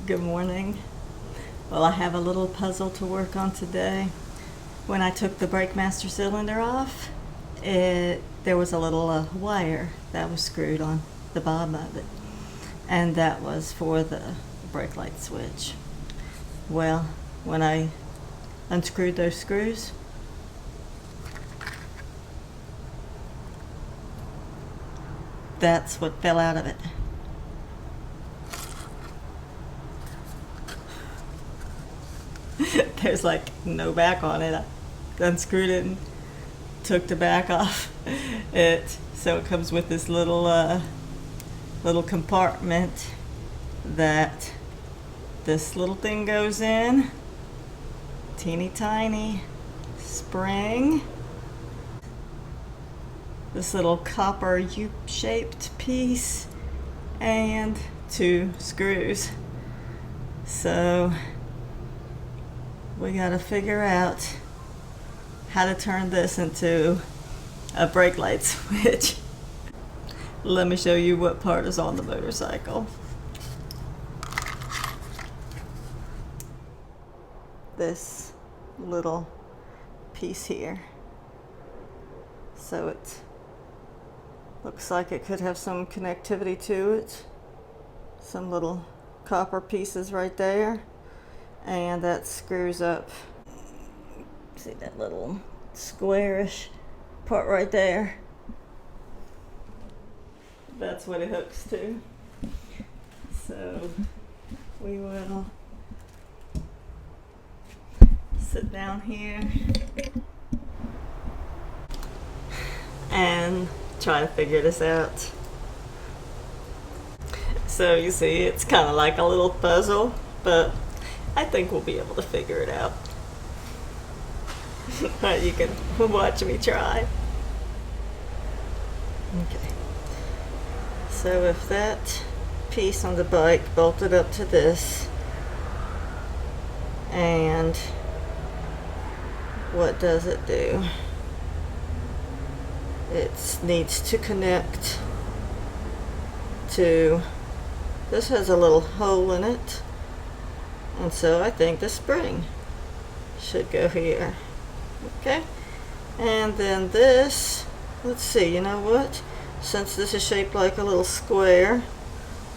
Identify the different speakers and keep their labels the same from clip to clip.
Speaker 1: Good morning. Well, I have a little puzzle to work on today. When I took the brake master cylinder off, there was a little wire that was screwed on the bottom of it, and that was for the brake light switch. Well, when I unscrewed those screws, that's what fell out of it. There's like no back on it. I unscrewed it and took the back off it, so it comes with this little compartment that this little thing goes in. Teeny tiny spring. This little copper U-shaped piece and 2 screws. So we gotta figure out how to turn this into a brake light switch. Let me show you what part is on the motorcycle. This little piece here. So it looks like it could have some connectivity to it. Some little copper pieces right there. And that screws up. See that little squarish part right there? That's what it hooks to. So we will sit down here and try to figure this out. So you see, it's kind of like a little puzzle, but I think we'll be able to figure it out. You can watch me try. Okay. So if that piece on the bike bolted up to this, and what does it do? It needs to connect to, this has a little hole in it. And so I think the spring should go here. Okay. And then this, let's see, you know what? Since this is shaped like a little square,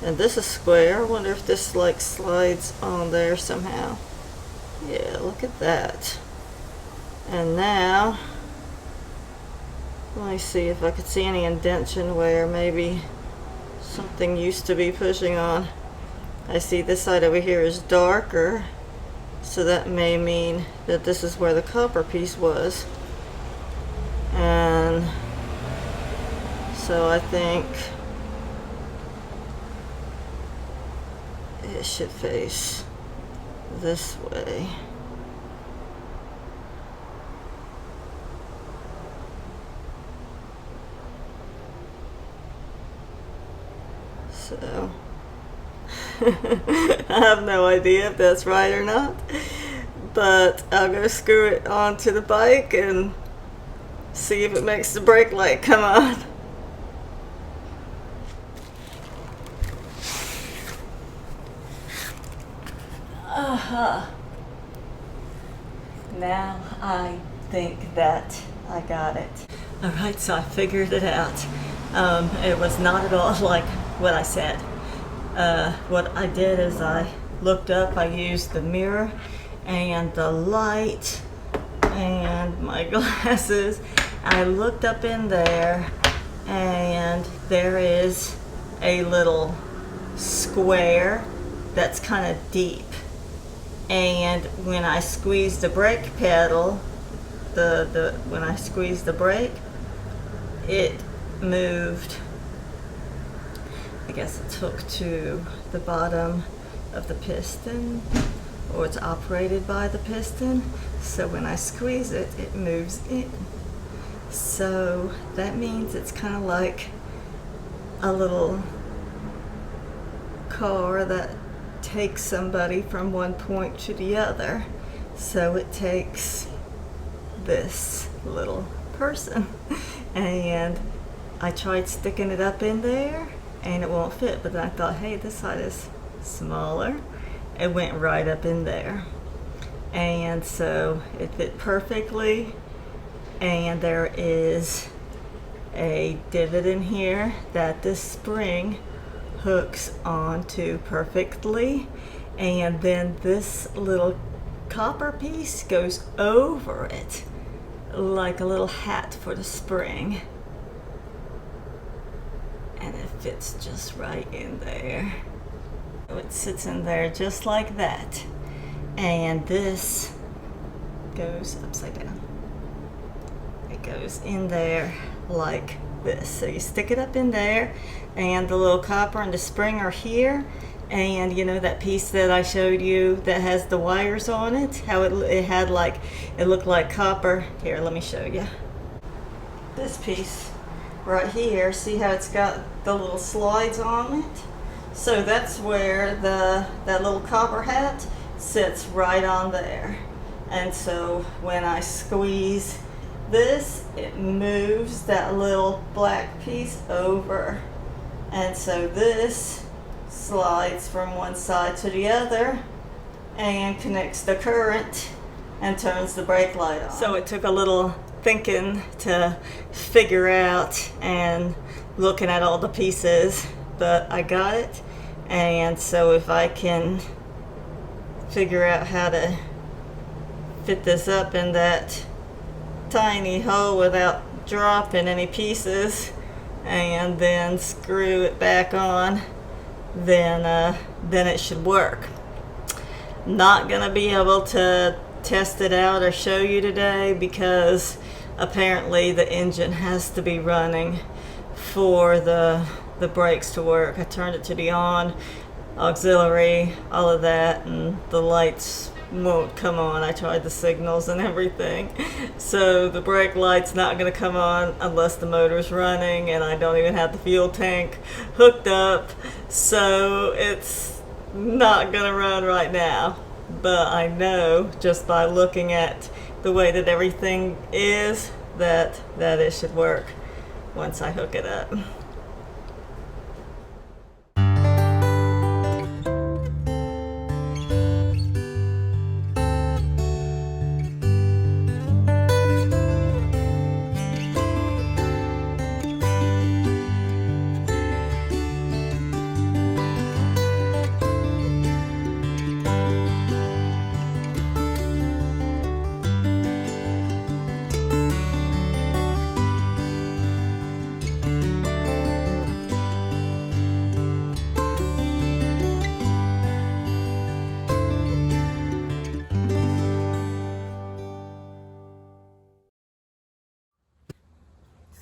Speaker 1: and this is square, I wonder if this like slides on there somehow. Yeah, look at that. And now, let me see if I could see any indentation where maybe something used to be pushing on. I see this side over here is darker, so that may mean that this is where the copper piece was. And so I think it should face this way. So I have no idea if that's right or not, but I'll go screw it onto the bike and see if it makes the brake light come on. Now I think that I got it. Alright, so I figured it out. It was not at all like what I said. What I did is I looked up, I used the mirror and the light and my glasses. I looked up in there and there is a little square that's kind of deep. And when I squeeze the brake pedal, when I squeeze the brake, it moved. I guess it's hooked to the bottom of the piston, or it's operated by the piston. So when I squeeze it, it moves in. So that means it's kind of like a little car that takes somebody from one point to the other. So it takes this little person. And I tried sticking it up in there and it won't fit, but then I thought, hey, this side is smaller. It went right up in there. And so it fit perfectly. And there is a divot in here that this spring hooks onto perfectly. And then this little copper piece goes over it like a little hat for the spring. And it fits just right in there. It sits in there just like that. And this goes upside down. It goes in there like this. So you stick it up in there, and the little copper and the spring are here. And you know that piece that I showed you that has the wires on it, how it had like, it looked like copper. Here, let me show you. This piece right here, see how it's got the little slides on it? So that's where that little copper hat sits, right on there. And so when I squeeze this, it moves that little black piece over. And so this slides from one side to the other and connects the current and turns the brake light on. So it took a little thinking to figure out and looking at all the pieces, but I got it. And so if I can figure out how to fit this up in that tiny hole without dropping any pieces, and then screw it back on, then it should work. Not gonna be able to test it out or show you today because apparently the engine has to be running for the brakes to work. I turned it to the on, auxiliary, all of that, and the lights won't come on. I tried the signals and everything. So the brake light's not going to come on unless the motor's running, and I don't even have the fuel tank hooked up. So it's not going to run right now. But I know just by looking at the way that everything is that it should work once I hook it up.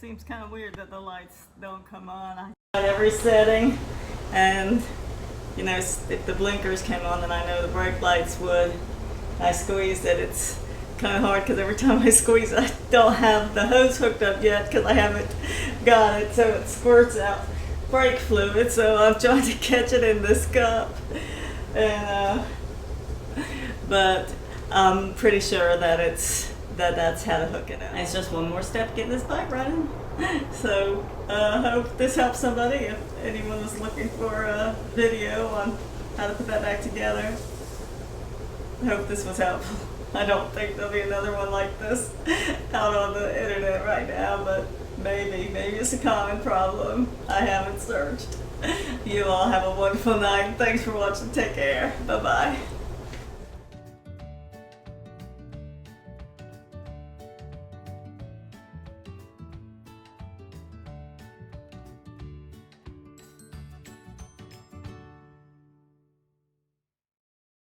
Speaker 1: Seems kind of weird that the lights don't come on. I tried every setting, and you know, if the blinkers came on, then I know the brake lights would. I squeezed it. It's kind of hard because every time I squeeze, I don't have the hose hooked up yet because I haven't got it, so it squirts out brake fluid. So I'm trying to catch it in this cup, and but I'm pretty sure that that's how to hook it up. It's just one more step getting this bike running. So I hope this helps somebody. If anyone is looking for a video on how to put that back together, I hope this was helpful. I don't think there'll be another one like this out on the internet right now, but maybe it's a common problem. I haven't searched. You all have a wonderful night. Thanks for watching. Take care. Bye-bye.